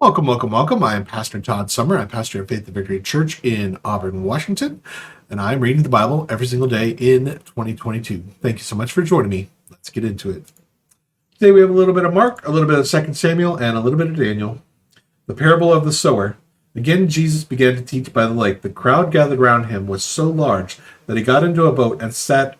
Welcome, welcome, welcome. I am Pastor Todd Summer. I'm pastor of Faith and Victory Church in Auburn, Washington, and I'm reading the Bible every single day in 2022. Thank you so much for joining me. Let's get into it. Today we have a little bit of Mark, a little bit of 2 Samuel, and a little bit of Daniel. The parable of the sower. Again, Jesus began to teach by the lake. The crowd gathered around him was so large that he got into a boat and sat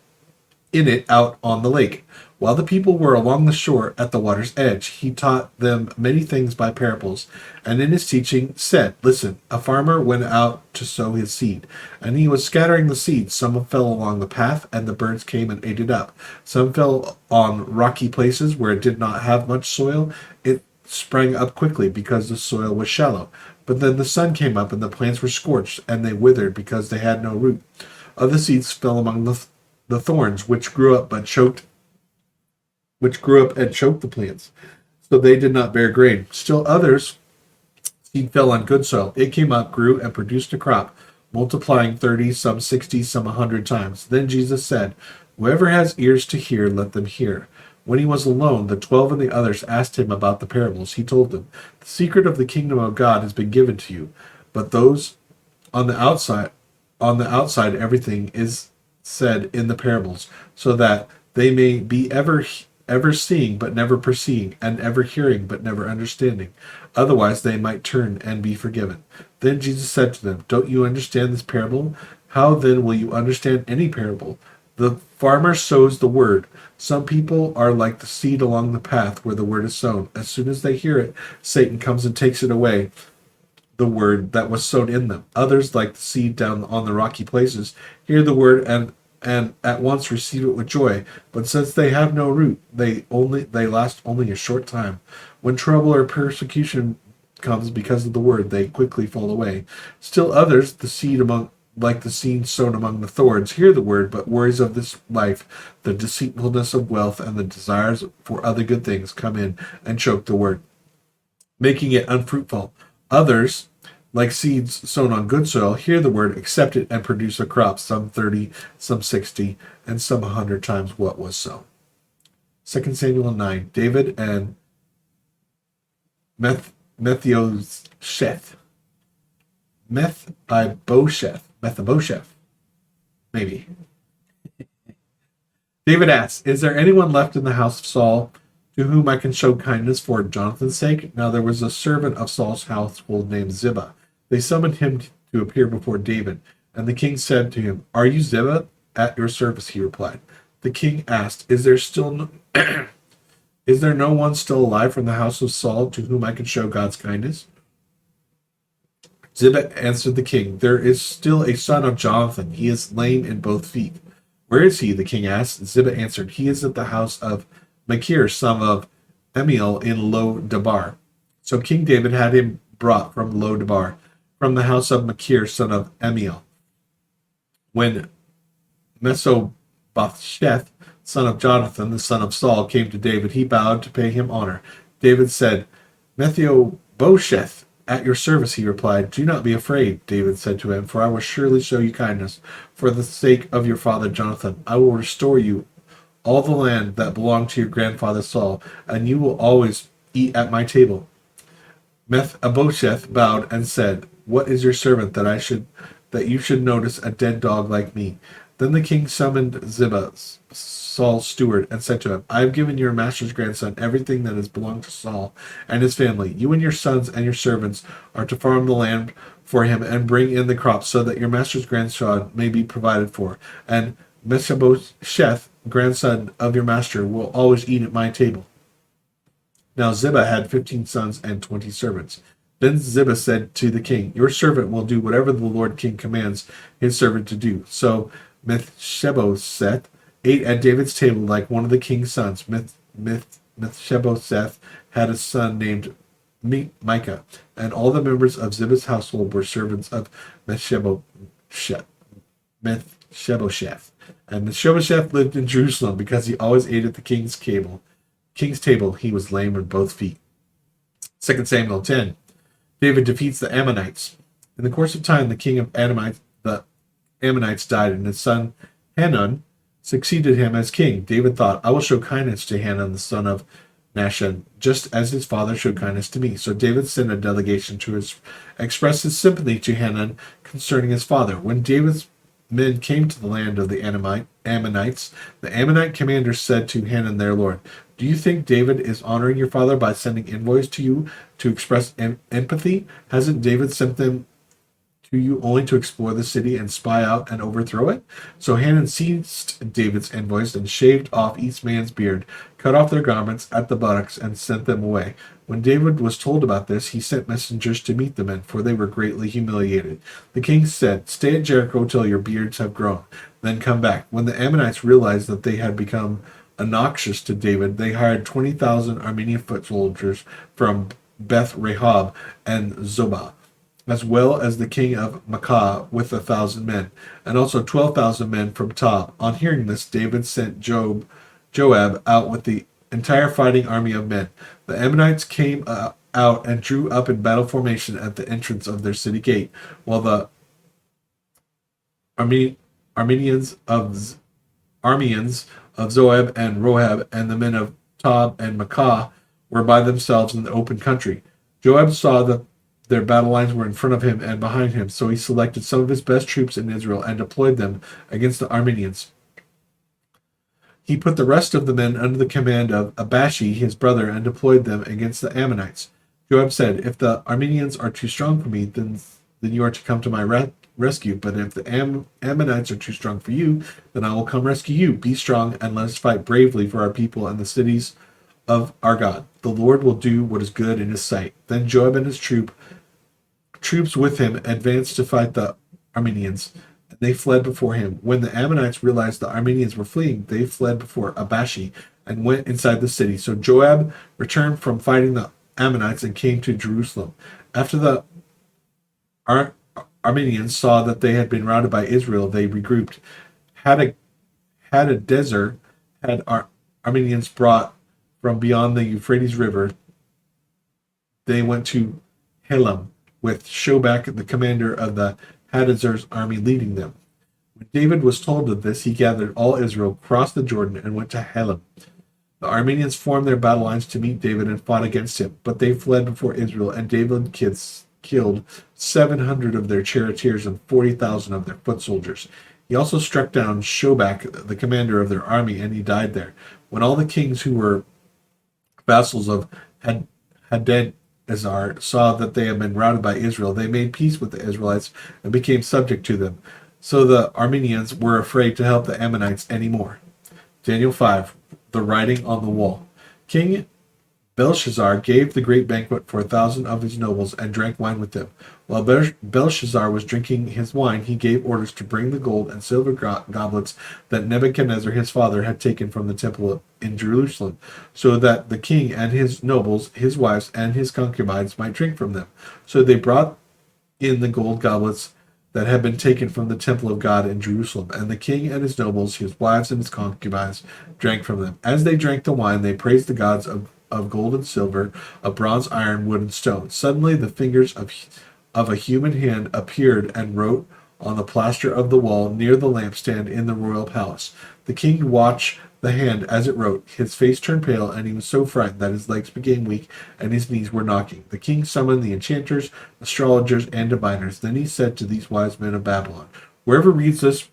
in it out on the lake. While the people were along the shore at the water's edge, he taught them many things by parables, and in his teaching said, Listen, a farmer went out to sow his seed, and he was scattering the seed. Some fell along the path, and the birds came and ate it up. Some fell on rocky places where it did not have much soil. It sprang up quickly because the soil was shallow. But then the sun came up, and the plants were scorched, and they withered because they had no root. Other seeds fell among the thorns, which grew up and choked the plants, so they did not bear grain. Still others seed fell on good soil. It came up, grew, and produced a crop, multiplying 30, some 60, some 100 times. Then Jesus said, Whoever has ears to hear, let them hear. When he was alone, the 12 and the others asked him about the parables. He told them, The secret of the kingdom of God has been given to you, but those on the outside, everything is said in the parables, so that they may be ever seeing but never perceiving, and ever hearing but never understanding. Otherwise they might turn and be forgiven. Then Jesus said to them, Don't you understand this parable? How then will you understand any parable? The farmer sows the word. Some people are like the seed along the path where the word is sown. As soon as they hear it, Satan comes and takes it away, the word that was sown in them. Others, like the seed down on the rocky places, hear the word and at once receive it with joy. But since they have no root, they last only a short time. When trouble or persecution comes because of the word, they quickly fall away. Still others, the seed sown among the thorns, hear the word, but worries of this life, the deceitfulness of wealth, and the desires for other good things come in and choke the word, making it unfruitful. Others, like seeds sown on good soil, hear the word, accept it, and produce a crop, some 30, some 60, and some 100 times what was sown. 2 Samuel 9. David and Mephibosheth. Mephibosheth, maybe. David asks, Is there anyone left in the house of Saul to whom I can show kindness for Jonathan's sake? Now there was a servant of Saul's household named Ziba. They summoned him to appear before David, and the king said to him, Are you Ziba? At your service, he replied. The king asked, Is there no one still alive from the house of Saul to whom I can show God's kindness? Ziba answered the king, There is still a son of Jonathan. He is lame in both feet. Where is he? The king asked. Ziba answered, He is at the house of Machir, son of Amiel, in Lo Debar. So King David had him brought from Lo Debar, from the house of Machir, son of Amiel. When Mephibosheth, son of Jonathan, the son of Saul, came to David, he bowed to pay him honor. David said, Mephibosheth, at your service, he replied. Do not be afraid, David said to him, for I will surely show you kindness. For the sake of your father Jonathan, I will restore you all the land that belonged to your grandfather Saul, and you will always eat at my table. Mephibosheth bowed and said, What is your servant that you should notice a dead dog like me? Then the king summoned Ziba, Saul's steward, and said to him, I have given your master's grandson everything that has belonged to Saul and his family. You and your sons and your servants are to farm the land for him and bring in the crops so that your master's grandson may be provided for. And Mephibosheth, grandson of your master, will always eat at my table. Now Ziba had 15 sons and 20 servants. Then Ziba said to the king, Your servant will do whatever the Lord king commands his servant to do. So Mephibosheth ate at David's table like one of the king's sons. Mephibosheth had a son named Micah, and all the members of Ziba's household were servants of Mephibosheth. And Mephibosheth lived in Jerusalem because he always ate at the king's table. He was lame in both feet. 2 Samuel 10. David defeats the Ammonites. In the course of time, the king of the Ammonites died, and his son Hanun succeeded him as king. David thought, I will show kindness to Hanun, the son of Nashon, just as his father showed kindness to me. So David sent a delegation to express his sympathy to Hanun concerning his father. When David's men came to the land of the Ammonites, the Ammonite commander said to Hanun their lord, "Do you think David is honoring your father by sending envoys to you to express empathy? Hasn't David sent them to you only to explore the city and spy out and overthrow it?" So Hanun seized David's envoys and shaved off each man's beard, cut off their garments at the buttocks, and sent them away. When David was told about this, he sent messengers to meet the men, for they were greatly humiliated. The king said, "Stay at Jericho till your beards have grown, then come back." When the Ammonites realized that they had become obnoxious to David, they hired 20,000 Armenian foot soldiers from Beth Rehob and Zobah, as well as the king of Makkah with 1,000 men, and also 12,000 men from Tob. On hearing this, David sent Joab out with the entire fighting army of men. The Ammonites came out and drew up in battle formation at the entrance of their city gate, while the Armenians of Zoab and Rohab and the men of Tob and Makkah were by themselves in the open country. Joab saw that their battle lines were in front of him and behind him, so he selected some of his best troops in Israel and deployed them against the Armenians. He put the rest of the men under the command of Abashi, his brother, and deployed them against the Ammonites. Joab said, "If the Armenians are too strong for me, then you are to come to my rescue. But if the Ammonites are too strong for you, then I will come rescue you. Be strong, and let us fight bravely for our people and the cities of our God. The Lord will do what is good in his sight." Then Joab and his troops with him advanced to fight the Armenians. They fled before him. When the Ammonites realized the Armenians were fleeing, they fled before Abashi and went inside the city. So Joab returned from fighting the Ammonites and came to Jerusalem. After the Armenians saw that they had been routed by Israel, they regrouped. Hadadezer had Armenians brought from beyond the Euphrates River. They went to Helam, with Shobak, the commander of the Hadazer's army, leading them. When David was told of this, he gathered all Israel, crossed the Jordan, and went to Helam. The Armenians formed their battle lines to meet David and fought against him, but they fled before Israel, and David killed 700 of their charioteers and 40,000 of their foot soldiers. He also struck down Shobak, the commander of their army, and he died there. When all the kings who were vassals of Hadadezer saw that they had been routed by Israel, they made peace with the Israelites and became subject to them. So the Armenians were afraid to help the Ammonites anymore. Daniel 5, the writing on the wall. King Belshazzar gave the great banquet for 1,000 of his nobles and drank wine with them. While Belshazzar was drinking his wine, he gave orders to bring the gold and silver goblets that Nebuchadnezzar his father had taken from the temple in Jerusalem, so that the king and his nobles, his wives, and his concubines might drink from them. So they brought in the gold goblets that had been taken from the temple of God in Jerusalem, and the king and his nobles, his wives, and his concubines drank from them. As they drank the wine, they praised the gods of gold and silver, of bronze, iron, wood, and stone. Suddenly the fingers of a human hand appeared and wrote on the plaster of the wall near the lampstand in the royal palace. The king watched the hand as it wrote. His face turned pale, and he was so frightened that his legs became weak and his knees were knocking. The king summoned the enchanters, astrologers, and diviners. Then he said to these wise men of Babylon, "Whoever reads this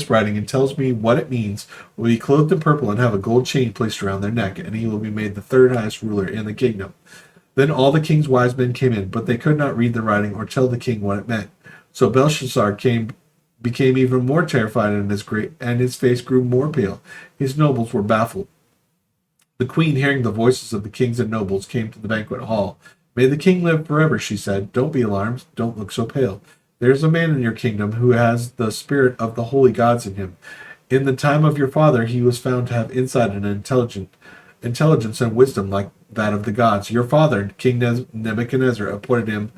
writing and tells me what it means will be clothed in purple and have a gold chain placed around their neck, and he will be made the third highest ruler in the kingdom." Then all the king's wise men came in, but they could not read the writing or tell the king what it meant. So Belshazzar became even more terrified, and his face grew more pale. His nobles were baffled. The queen, hearing the voices of the kings and nobles, came to the banquet hall. "May the king live forever," she said. "Don't be alarmed. Don't look so pale. There is a man in your kingdom who has the spirit of the holy gods in him. In the time of your father, he was found to have insight and intelligence and wisdom like that of the gods. Your father, King Nebuchadnezzar, appointed him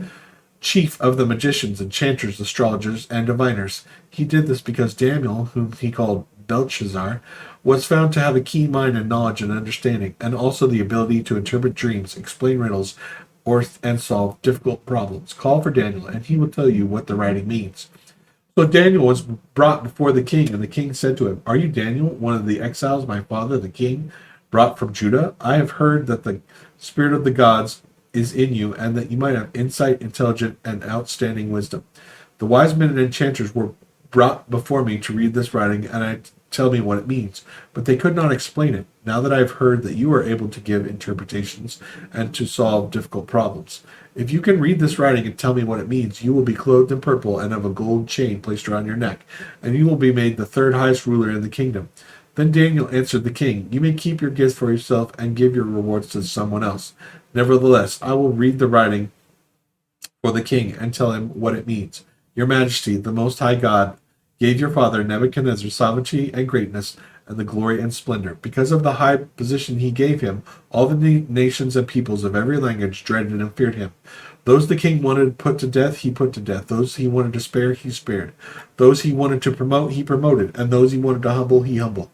chief of the magicians, enchanters, astrologers, and diviners. He did this because Daniel, whom he called Belshazzar, was found to have a keen mind and knowledge and understanding, and also the ability to interpret dreams, explain riddles, and solve difficult problems. Call for Daniel, and he will tell you what the writing means." So Daniel was brought before the king, and the king said to him, "Are you Daniel, one of the exiles my father, the king, brought from Judah? I have heard that the spirit of the gods is in you, and that you might have insight, intelligence, and outstanding wisdom. The wise men and enchanters were brought before me to read this writing, and I tell me what it means, but they could not explain it. Now that I have heard that you are able to give interpretations and to solve difficult problems, if you can read this writing and tell me what it means, you will be clothed in purple and have a gold chain placed around your neck, and you will be made the third highest ruler in the kingdom. Then Daniel answered the king, You may keep your gifts for yourself and give your rewards to someone else. Nevertheless, I will read the writing for the king and tell him what it means. Your Majesty, the Most High God, gave your father Nebuchadnezzar sovereignty and greatness and the glory and splendor. Because of the high position he gave him, all the nations and peoples of every language dreaded and feared him. Those the king wanted put to death, he put to death. Those he wanted to spare, he spared. Those he wanted to promote, he promoted. And those he wanted to humble, he humbled.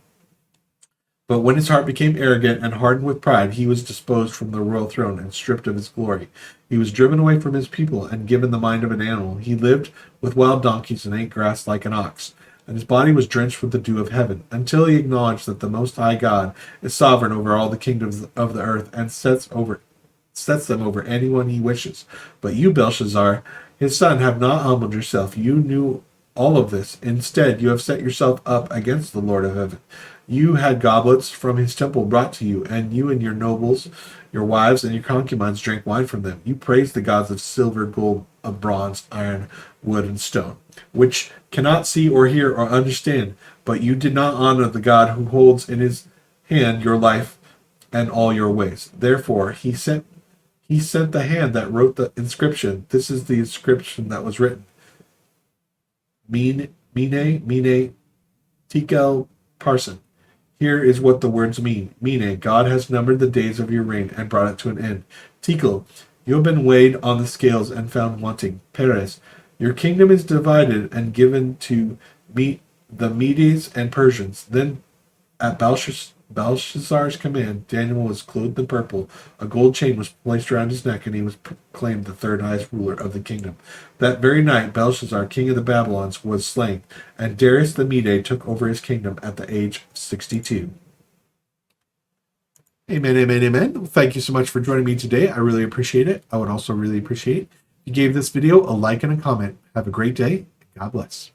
But when his heart became arrogant and hardened with pride, he was disposed from the royal throne and stripped of his glory. He was driven away from his people and given the mind of an animal. He lived with wild donkeys and ate grass like an ox. And his body was drenched with the dew of heaven, until he acknowledged that the Most High God is sovereign over all the kingdoms of the earth and sets them over anyone he wishes. But you, Belshazzar, his son, have not humbled yourself. You knew all of this. Instead, you have set yourself up against the Lord of heaven. You had goblets from his temple brought to you, and you and your nobles, your wives, and your concubines drank wine from them. You praised the gods of silver, gold, of bronze, iron, wood, and stone, which cannot see or hear or understand, but you did not honor the God who holds in his hand your life and all your ways. Therefore, he sent the hand that wrote the inscription. This is the inscription that was written. Mene, Tekel, Parson. Here is what the words mean. Mene, God has numbered the days of your reign and brought it to an end. Tekel, you have been weighed on the scales and found wanting. Peres, your kingdom is divided and given to the Medes and Persians. Then at Belshazzar's command, Daniel was clothed in purple. A gold chain was placed around his neck, and he was proclaimed the third highest ruler of the kingdom. That very night, Belshazzar, king of the Babylons, was slain, and Darius the Mede took over his kingdom at the age of 62. Amen, amen, amen. Well, thank you so much for joining me today. I really appreciate it. I would also really appreciate if you gave this video a like and a comment. Have a great day. God bless.